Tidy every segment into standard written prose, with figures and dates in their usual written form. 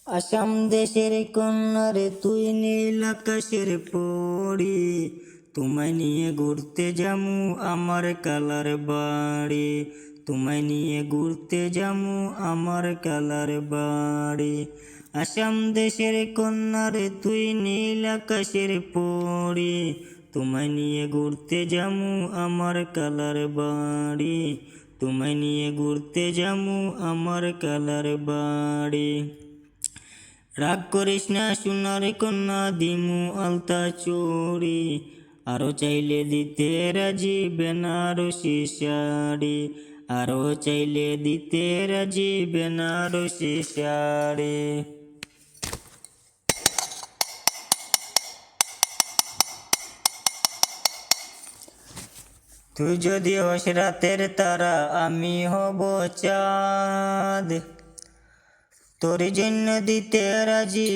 আসাম দেশের কন্যারে তুই নীল আকাশের পরি, তোমায় নিয়ে ঘুরতে যামু আমার কালার বাড়ি, তোমায় নিয়ে ঘুরতে যামু আমার কালার বাড়ি। আসাম দেশের কন্যারে তুই নীল আকাশের পরি, তোমায় নিয়ে ঘুরতে যামু আমার কালার বাড়ি, তোমায় নিয়ে ঘুরতে যামু আমার কালার বাড়ি। রাগ করিস না সোনার কন্যা দিমু আলতা চুড়ি, আরো চাইলে দিতে রাজি বেনারসি শাড়ি, আরো চাইলে দিতে রাজি বেনারসি শাড়ি। তুই যদি হস রাতের তারা আমি হব চাঁদ, তোর জন্য দিতে রাজি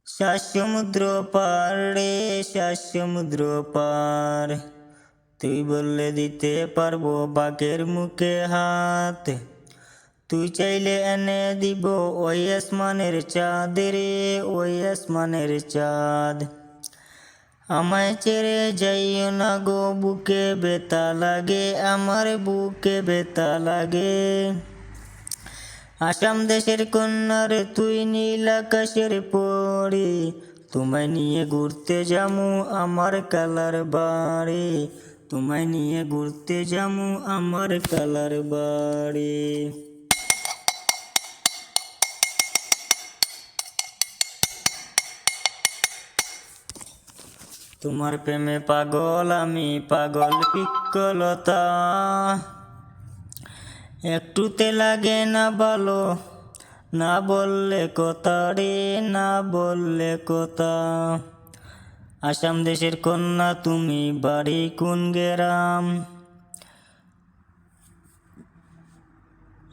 সাত সমুদ্র পার রে সাত সমুদ্র পার। তুই বললে দিতে পারবো বাঘের মুখে হাত, তুই চাইলে এনে দিব ওই আসমানের চাঁদ রে ওই আসমানের চাঁদ। আমায় ছেড়ে যাইও না গো বুকে ব্যথা লাগে আমার বুকে ব্যথা লাগে। আসাম দেশের কন্যার তুই নীল আকাশের পরি, তোমায় নিয়ে ঘুরতে যামু আমার কালার বাড়ি, তোমায় নিয়ে ঘুরতে যামু আমার কালার বাড়ি। তোমার প্রেমে পাগল আমি পাগল পিক্কলতা, একটুতে লাগে না ভালো না বললে কথা রে না বললে কথা। আসাম দেশের কন্যা তুমি বাড়ি কোন গেরাম,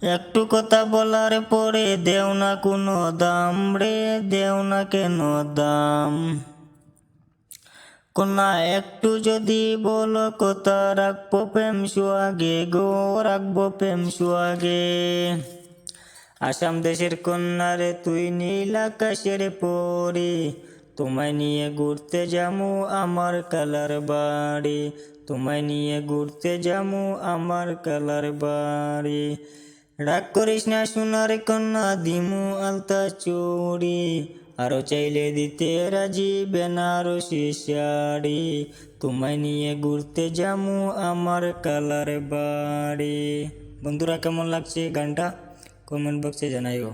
একটু কথা বলার পরে দেও না কোনো দাম রে দেও না কেন দাম। কন্যা একটু যদি বলো কথা রাখবো প্রেম সুয়াগে গো রাখবো প্রেম সুয়াগে। আসাম দেশের কন্যারে তুই নীল আকাশের পরি, তোমায় নিয়ে ঘুরতে যামু আমার কালার বাড়ি, তোমায় নিয়ে ঘুরতে যামু আমার কালার বাড়ি। রাগ করিস না সোনার কন্যা দিমু আলতা চুড়ি, আরো চাইলে দিতে রাজি বেনারসি শাড়ি, তোমায় নিয়ে ঘুরতে যামু আমার কালার বাড়ি। বন্ধুরা কেমন লাগছে গানটা কমেন্ট বক্সে জানাইও।